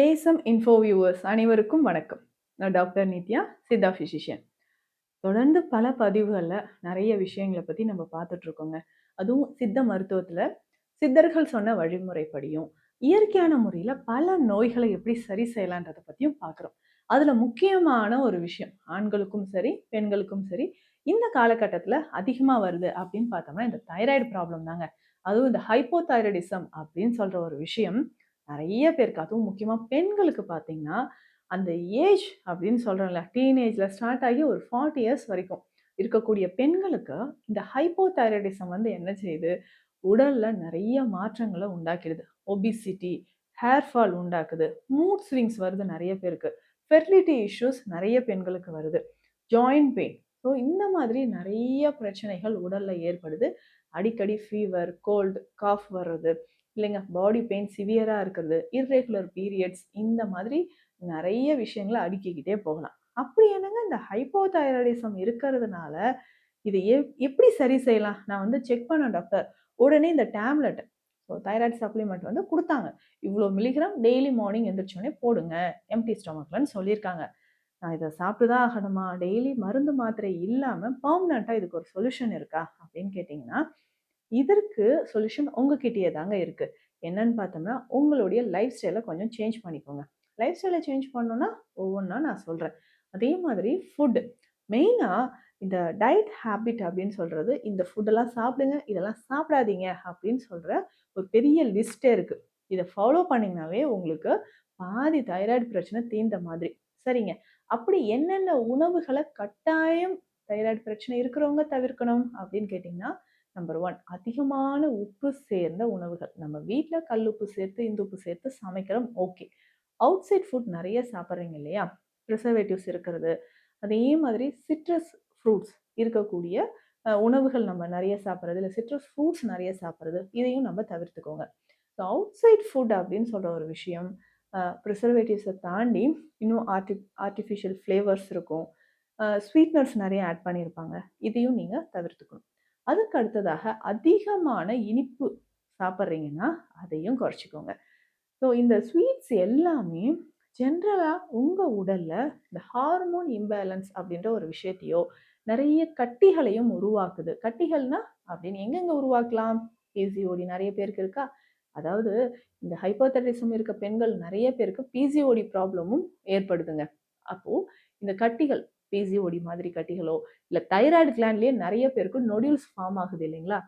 ASM info viewers அனைவருக்கும் வணக்கம். நான் டாக்டர் நித்யா, சித்தா ஃபிசிஷியன். தொடர்ந்து பல பதிவுகளில் நிறைய விஷயங்களை பற்றி நம்ம பார்த்துட்டு இருக்கோங்க. அதுவும் சித்த மருத்துவத்தில் சித்தர்கள் சொன்ன வழிமுறைப்படியும் இயற்கையான முறையில் பல நோய்களை எப்படி சரி செய்யலான்றதை பற்றியும் பார்க்குறோம். அதில் முக்கியமான ஒரு விஷயம் ஆண்களுக்கும் சரி பெண்களுக்கும் சரி இந்த காலகட்டத்தில் அதிகமாக வருது அப்படின்னு பார்த்தோம்னா இந்த தைராய்டு ப்ராப்ளம் தாங்க. அதுவும் இந்த ஹைப்போதைராய்டிசம் அப்படின்னு சொல்கிற ஒரு விஷயம் நிறைய பேருக்கு, அதுவும் முக்கியமாக பெண்களுக்கு பார்த்தீங்கன்னா அந்த ஏஜ் அப்படின்னு சொல்கிறோம்ல, டீனேஜில் ஸ்டார்ட் ஆகி ஒரு 40 இயர்ஸ் வரைக்கும் இருக்கக்கூடிய பெண்களுக்கு இந்த ஹைப்போதைராய்டிசம் என்ன செய்யுது, உடலில் நிறைய மாற்றங்களை உண்டாக்கிடுது. ஒபிசிட்டி, ஹேர் ஃபால் உண்டாக்குது, மூட் ஸ்விங்ஸ் வருது நிறைய பேருக்கு, ஃபெர்டிலிட்டி இஷ்யூஸ் நிறைய பெண்களுக்கு வருது, ஜாயிண்ட் பெயின். ஸோ இந்த மாதிரி நிறைய பிரச்சனைகள் உடலில் ஏற்படுது. அடிக்கடி ஃபீவர், கோல்டு, காஃப் வர்றது, இல்லைங்க பாடி பெயின் சிவியராக இருக்கிறது, இர்ரெகுலர் பீரியட்ஸ், இந்த மாதிரி நிறைய விஷயங்களை அடுக்கிக்கிட்டே போகலாம். அப்படி என்னங்க இந்த ஹைப்போதைராய்டிசம் இருக்கிறதுனால இதை எப்படி சரி செய்யலாம்? நான் செக் பண்ணேன் டாக்டர். உடனே இந்த டேப்லெட், ஸோ தைராய்டு சப்ளிமெண்ட் கொடுத்தாங்க. இவ்வளோ மில்லிகிராம் டெய்லி மார்னிங் எந்திரிச்சோடனே போடுங்க எம்டி ஸ்டொமக்லன்னு சொல்லியிருக்காங்க. நான் இதை சாப்பிட்டு தான் ஆகணுமா? டெய்லி மருந்து மாத்திரை இல்லாமல் பர்மனண்ட்டாக இதுக்கு ஒரு சொல்யூஷன் இருக்கா அப்படின்னு கேட்டிங்கன்னா, இதற்கு சொல்யூஷன் உங்ககிட்டயே தாங்க இருக்குது. என்னன்னு பார்த்தோம்னா, உங்களுடைய லைஃப் ஸ்டைலை கொஞ்சம் சேஞ்ச் பண்ணிக்கோங்க. லைஃப் ஸ்டைலை சேஞ்ச் பண்ணணும்னா ஒவ்வொன்றா நான் சொல்கிறேன். அதே மாதிரி ஃபுட்டு மெயினாக இந்த டயட் ஹேபிட் அப்படின்னு சொல்கிறது, இந்த ஃபுட்டெல்லாம் சாப்பிடுங்க, இதெல்லாம் சாப்பிடாதீங்க அப்படின்னு சொல்கிற ஒரு பெரிய லிஸ்ட்டே இருக்குது. இதை ஃபாலோ பண்ணிங்கனாவே உங்களுக்கு பாதி தைராய்டு பிரச்சனை தீர்ந்த மாதிரி. சரிங்க, அப்படி என்னென்ன உணவுகளை கட்டாயம் தைராய்டு பிரச்சனை இருக்கிறவங்க தவிர்க்கணும் அப்படின்னு கேட்டிங்கன்னா, நம்பர் 1 அதிகமான உப்பு சேர்ந்த உணவுகள். நம்ம வீட்டில் கல்லுப்பு சேர்த்து இந்துப்பு சேர்த்து சமைக்கிறோம், ஓகே. அவுட் சைட் ஃபுட் நிறைய சாப்பிட்றீங்க இல்லையா, ப்ரிசர்வேட்டிவ்ஸ் இருக்கிறது, அதே மாதிரி சிட்ரஸ் ஃப்ரூட்ஸ் இருக்கக்கூடிய உணவுகள் நம்ம நிறைய சாப்பிட்றது, இல்லை சிட்ரஸ் ஃப்ரூட்ஸ் நிறைய சாப்பிட்றது, இதையும் நம்ம தவிர்த்துக்கோங்க. ஸோ அவுட் சைட் ஃபுட் அப்படின்னு சொல்கிற ஒரு விஷயம் ப்ரிசர்வேட்டிவ்ஸை தாண்டி இன்னும் ஆர்டிஃபிஷியல் ஃப்ளேவர்ஸ் இருக்கும், ஸ்வீட்னர்ஸ் நிறைய ஆட் பண்ணியிருப்பாங்க. இதையும் நீங்கள் தவிர்த்துக்கணும். அதுக்கு அடுத்ததாக அதிகமான இனிப்பு சாப்பிட்றீங்கன்னா அதையும் குறைச்சிக்கோங்க. ஸோ இந்த ஸ்வீட்ஸ் எல்லாமே ஜென்ரலாக உங்கள் உடலில் இந்த ஹார்மோன் இம்பேலன்ஸ் அப்படின்ற ஒரு விஷயத்தையோ நிறைய கட்டிகளையும் உருவாக்குது. கட்டிகள்னா அப்படின்னு எங்கெங்கே உருவாக்கலாம்? பிசிஓடி நிறைய பேருக்கு இருக்கா? அதாவது இந்த ஹைப்போதைராய்டிசம் இருக்க பெண்கள் நிறைய பேருக்கு பிசிஓடி ப்ராப்ளமும் ஏற்படுதுங்க. அப்போது இந்த கட்டிகள், பிசிஓடி மாதிரி கட்டிகளோ, இல்லை தைராய்டு கிளாண்ட்லேயே நிறைய பேருக்கு நொடியூல்ஸ் ஃபார்ம் ஆகுது இல்லைங்களா?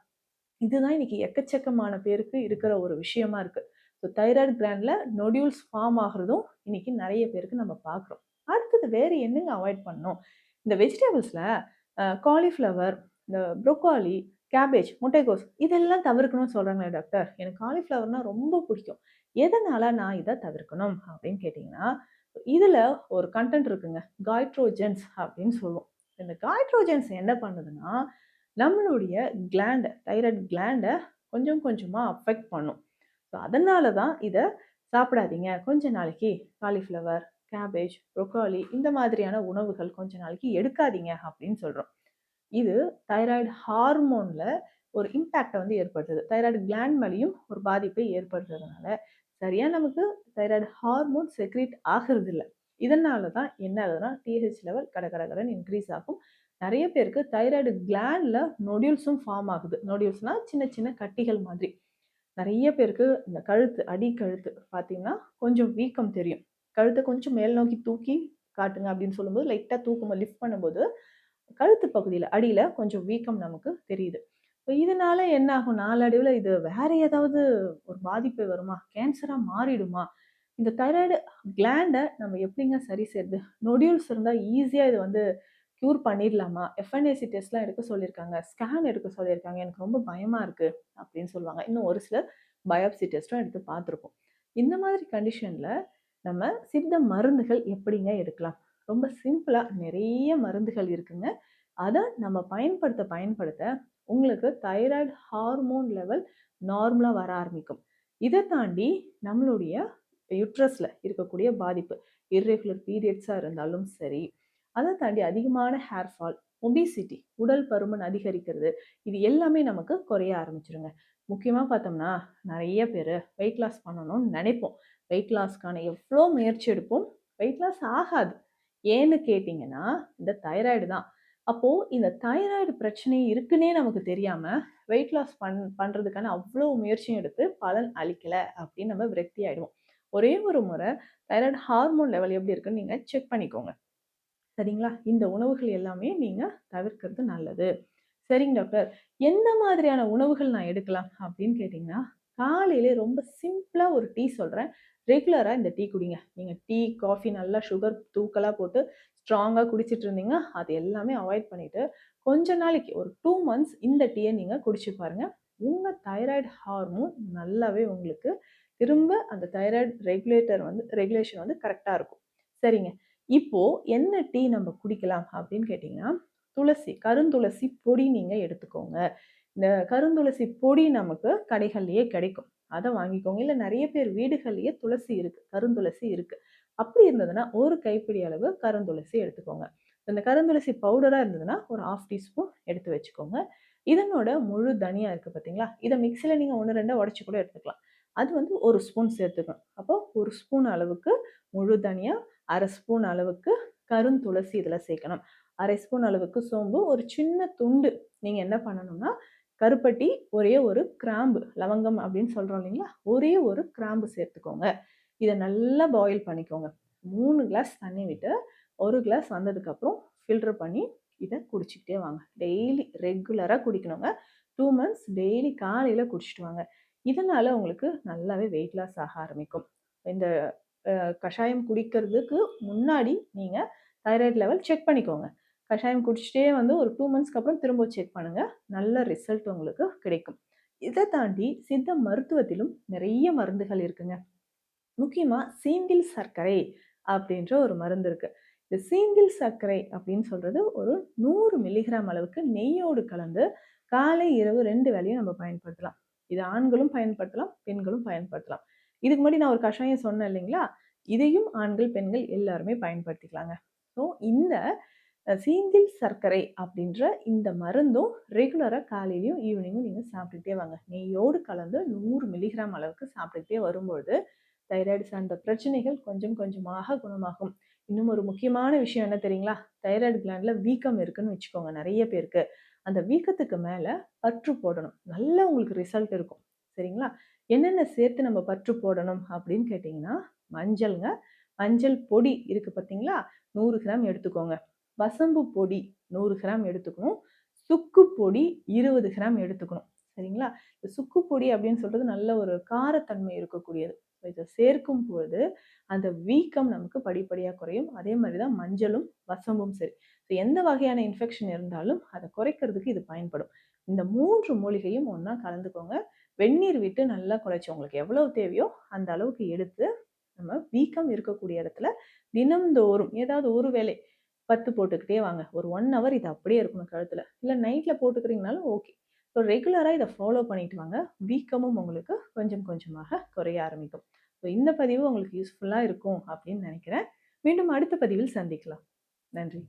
இதுதான் இன்னைக்கு எக்கச்சக்கமான பேருக்கு இருக்கிற ஒரு விஷயமா இருக்கு. ஸோ தைராய்டு கிளாண்ட்ல நொடியூல்ஸ் ஃபார்ம் ஆகுறதும் இன்னைக்கு நிறைய பேருக்கு நம்ம பார்க்குறோம். அடுத்தது வேறு என்னங்க அவாய்ட் பண்ணணும்? இந்த வெஜிடபிள்ஸில் காலிஃப்ளவர், இந்த ப்ரோக்காலி, கேபேஜ், முட்டைகோஸ் இதெல்லாம் தவிர்க்கணும்னு சொல்கிறாங்களே டாக்டர். எனக்கு காலிஃப்ளவர்னா ரொம்ப பிடிக்கும். எதனால் நான் இதை தவிர்க்கணும் அப்படின்னு கேட்டிங்கன்னா, இதில் ஒரு கண்டென்ட் இருக்குங்க, காய்ட்ரோஜன்ஸ் அப்படின்னு சொல்லுவோம். இந்த காய்ட்ரோஜன்ஸ் என்ன பண்ணுதுன்னா, நம்மளுடைய கிளாண்டை, தைராய்டு கிளாண்டை கொஞ்சம் கொஞ்சமாக அஃபெக்ட் பண்ணும். ஸோ அதனால தான் இதை சாப்பிடாதீங்க, கொஞ்ச நாளைக்கு காலிஃப்ளவர், கேபேஜ், ப்ரொக்காலி இந்த மாதிரியான உணவுகள் கொஞ்ச நாளைக்கு எடுக்காதீங்க அப்படின்னு சொல்கிறோம். இது தைராய்டு ஹார்மோனில் ஒரு இம்பேக்டை ஏற்படுத்துது. தைராய்டு கிளாண்ட் மேலேயும் ஒரு பாதிப்பை ஏற்படுத்துறதுனால சரியாக நமக்கு தைராய்டு ஹார்மோன் செக்ரீட் ஆகிறது இல்லை. இதனால தான் என்ன ஆகுதுன்னா, டிஹெச் லெவல் கடகடகடன் இன்க்ரீஸ் ஆகும். நிறைய பேருக்கு தைராய்டு கிளாண்டில் நொடியூல்ஸும் ஃபார்ம் ஆகுது. நொடியூல்ஸ்னால் சின்ன சின்ன கட்டிகள் மாதிரி. நிறைய பேருக்கு இந்த கழுத்து, அடி கழுத்து பார்த்தீங்கன்னா கொஞ்சம் வீக்கம் தெரியும். கழுத்தை கொஞ்சம் மேல் நோக்கி தூக்கி காட்டுங்க அப்படின்னு சொல்லும்போது, லைட்டாக தூக்கும்போது, லிஃப்ட் பண்ணும்போது கழுத்து பகுதியில் அடியில் கொஞ்சம் வீக்கம் நமக்கு தெரியுது. இப்போ இதனால என்ன ஆகும், நாளடைவில் இது வேற ஏதாவது ஒரு பாதிப்பு வருமா, கேன்சராக மாறிடுமா? இந்த தைராய்டு கிளாண்டை நம்ம எப்படிங்க சரி செய்யுது? நொடியூல்ஸ் இருந்தால் ஈஸியாக இது க்யூர் பண்ணிடலாமா? எஃப்என்ஏசி டெஸ்ட்லாம் எடுக்க சொல்லியிருக்காங்க, ஸ்கேன் எடுக்க சொல்லியிருக்காங்க, எனக்கு ரொம்ப பயமாக இருக்குது அப்படின்னு சொல்லுவாங்க. இன்னும் ஒரு சிலர் பயாப்சி டெஸ்ட்டும் எடுத்து பார்த்துருப்போம். இந்த மாதிரி கண்டிஷனில் நம்ம சித்த மருந்துகள் எப்படிங்க எடுக்கலாம்? ரொம்ப சிம்பிளாக நிறைய மருந்துகள் இருக்குங்க. அதை நம்ம பயன்படுத்த உங்களுக்கு தைராய்டு ஹார்மோன் லெவல் நார்மலாக வர ஆரம்பிக்கும். இதை தாண்டி நம்மளுடைய யுட்ரஸில் இருக்கக்கூடிய பாதிப்பு, இர்ரெகுலர் பீரியட்ஸாக இருந்தாலும் சரி, அதை தாண்டி அதிகமான ஹேர் ஃபால், ஒபிசிட்டி, உடல் பருமன் அதிகரிக்கிறது, இது எல்லாமே நமக்கு குறைய ஆரம்பிச்சிருங்க. முக்கியமாக பார்த்தோம்னா நிறைய பேர் வெயிட் லாஸ் பண்ணணும்னு நினைப்போம். வெயிட் லாஸ்க்கான எவ்வளோ முயற்சி எடுப்போம், வெயிட் லாஸ் ஆகாது. ஏன்னு கேட்டிங்கன்னா, இந்த தைராய்டு தான். அப்போ இந்த தைராய்டு பிரச்சனை இருக்குன்னே நமக்கு தெரியாம, வெயிட் லாஸ் பண்றதுக்கான அவ்வளோ முயற்சியும் எடுத்து பலன் அளிக்கல அப்படின்னு நம்ம விரக்தி ஆயிடுவோம். ஒரே ஒரு முறை தைராய்டு ஹார்மோன் லெவல் எப்படி இருக்குன்னு நீங்க செக் பண்ணிக்கோங்க. சரிங்களா? இந்த உணவுகள் எல்லாமே நீங்க தவிர்க்கிறது நல்லது. சரிங்க டாக்டர். எந்த மாதிரியான உணவுகள் நான் எடுக்கலாம் அப்படின்னு கேட்டீங்கன்னா, காலையிலே ரொம்ப சிம்பிளா ஒரு டீ சொல்றேன். ரெகுலரா இந்த டீ குடிங்க. நீங்க டீ, காஃபி நல்லா சுகர் தூக்கலா போட்டு ஸ்ட்ராங்கா குடிச்சிட்டு இருந்தீங்க, அது எல்லாமே அவாய்ட் பண்ணிட்டு, கொஞ்ச நாளைக்கு ஒரு 2 மந்த்ஸ் இந்த டீய நீங்க குடிச்சு பாருங்க. உங்க தைராய்டு ஹார்மோன் நல்லாவே உங்களுக்கு திரும்ப அந்த தைராய்டு ரெகுலேஷன் வந்து கரெக்ட்டா இருக்கும். சரிங்க. இப்போ என்ன டீ நம்ம குடிக்கலாம் அப்படின்னு கேட்டீங்கன்னா, கருந்துளசி பொடி நீங்க எடுத்துக்கோங்க. இந்த கருந்துளசி பொடி நமக்கு கடைகள்லயே கிடைக்கும். அத வாங்கிக்கோங்க. இல்ல நெறைய பேர் வீடுகள்லயே துளசி இருக்கு. கருந்துளசி இருக்கு. அப்படி இருந்ததுன்னா, ஒரு கைப்பிடி அளவு கருந்துளசி எடுத்துக்கோங்க. இந்த கருந்துளசி பவுடரா இருந்ததுன்னா, ஒரு 1/2 டீஸ்பூன் எடுத்து வச்சுக்கோங்க. இதனோட முழு தனியா இருக்கு பார்த்தீங்களா? இத மிக்ஸில நீங்க 1, 2 உடைச்சு கூட எடுத்துக்கலாம். அது வந்து 1 ஸ்பூன் சேர்த்துக்கணும். அப்போ 1 ஸ்பூன் அளவுக்கு முழு தனியா, 1/2 ஸ்பூன் அளவுக்கு கருந்துளசி இதில சேர்க்கணும். 1/2 ஸ்பூன் அளவுக்கு சோம்பு, ஒரு சின்ன துண்டு நீங்க என்ன பண்ணணும்னா, கருப்பட்டி, ஒரே ஒரு கிராம்பு, லவங்கம் அப்படின்னு சொல்றோம் இல்லைங்களா? ஒரே ஒரு கிராம்பு சேர்த்துக்கோங்க. இத நல்லா பாயில் பண்ணிக்கோங்க. 3 கிளாஸ் தண்ணி விட்டு, 1 கிளாஸ் வந்ததுக்கப்புறம் ஃபில்டர் பண்ணி இத குடிச்சுக்கிட்டே வாங்க. டெய்லி ரெகுலரா குடிக்கணுங்க. 2 மந்த்ஸ் டெய்லி காலையில குடிச்சிட்டு வாங்க. இதனால உங்களுக்கு நல்லாவே வெயிட் லாஸ் ஆக ஆரம்பிக்கும். இந்த கஷாயம் குடிக்கிறதுக்கு முன்னாடி நீங்க தைராய்டு லெவல் செக் பண்ணிக்கோங்க. கஷாயம் குடிச்சிட்டே வந்து ஒரு 2 மந்த்ஸ்க்கு அப்புறம் திரும்ப செக் பண்ணுங்க. நல்ல ரிசல்ட் உங்களுக்கு கிடைக்கும். இத தாண்டி சித்த மருத்துவத்திலும் நிறைய மருந்துகள் இருக்குங்க. முக்கியமா சீந்தில் சர்க்கரை அப்படின்ற ஒரு மருந்து இருக்கு. இந்த சீந்தில் சர்க்கரை அப்படின்னு சொல்றது ஒரு 100 மில்லிகிராம் அளவுக்கு நெய்யோடு கலந்து காலை, இரவு 2 வேளையும் நம்ம பயன்படுத்தலாம். இது ஆண்களும் பயன்படுத்தலாம், பெண்களும் பயன்படுத்தலாம். இதுக்கு முன்னாடி நான் ஒரு கஷாயம் சொன்னேன் இல்லைங்களா? இதையும் ஆண்கள், பெண்கள் எல்லாருமே பயன்படுத்திக்கலாங்க. ஸோ இந்த சீந்தில் சர்க்கரை அப்படின்ற இந்த மருந்தும் ரெகுலரா காலையிலயும், ஈவினிங்கும் நீங்க சாப்பிட்டுட்டே வாங்க. நெய்யோடு கலந்து 100 மில்லிகிராம் அளவுக்கு சாப்பிட்டுட்டே வரும்பொழுது தைராய்டு சார்ந்த பிரச்சனைகள் கொஞ்சம் கொஞ்சமாக குணமாகும். இன்னும் ஒரு முக்கியமான விஷயம் என்ன தெரியுங்களா? தைராய்டு கிளாண்ட்ல வீக்கம் இருக்குன்னு வச்சுக்கோங்க நெறைய பேருக்கு. அந்த வீக்கத்துக்கு மேல பற்று போடணும். நல்லா உங்களுக்கு ரிசல்ட் இருக்கும். சரிங்களா? என்னென்ன சேர்த்து நம்ம பற்று போடணும் அப்படின்னு கேட்டீங்கன்னா, மஞ்சள்ங்க. மஞ்சள் பொடி இருக்கு பார்த்தீங்களா? 100 கிராம் எடுத்துக்கோங்க. வசம்பு பொடி 100 கிராம் எடுத்துக்கணும். சுக்கு பொடி 20 கிராம் எடுத்துக்கணும். சரிங்களா? இந்த சுக்கு பொடி அப்படின்னு சொல்றது நல்ல ஒரு காரத்தன்மை இருக்கக்கூடியது. இத சேர்க்கும் பொழுது அந்த வீக்கம் நமக்கு படிப்படியா குறையும். அதே மாரி தான் மஞ்சளும், வசம்பும் சரி. எந்த வகையான இன்ஃபெக்ஷன் இருந்தாலும் அத குறைக்கிறதுக்கு இது பயன்படும். இந்த 3 மூலிகையும் ஒண்ணா கலந்துக்கோங்க. வெந்நீர் விட்டு நல்லா குழைச்சு உங்களுக்கு எவ்வளவு தேவையோ அந்த அளவுக்கு எடுத்து, நம்ம வீக்கம் இருக்கக்கூடிய இடத்துல தினம்தோறும் ஏதாவது ஒரு வேளை பத்து போட்டுக்கிட்டே வாங்க. ஒரு 1 ஹவர் இது அப்படியே இருக்கணும் கழுத்துல. இல்ல நைட்ல போட்டுக்கிறீங்கனாலும் ஓகே. ஸோ ரெகுலரா இத ஃபாலோ பண்ணிட்டு வாங்க. வீக்கமும் உங்களுக்கு கொஞ்சம் கொஞ்சமாக குறைய ஆரம்பிக்கும். ஸோ இந்த பதிவு உங்களுக்கு யூஸ்ஃபுல்லா இருக்கும் அப்படின்னு நினைக்கிறேன். மீண்டும் அடுத்த பதிவில் சந்திக்கலாம். நன்றி.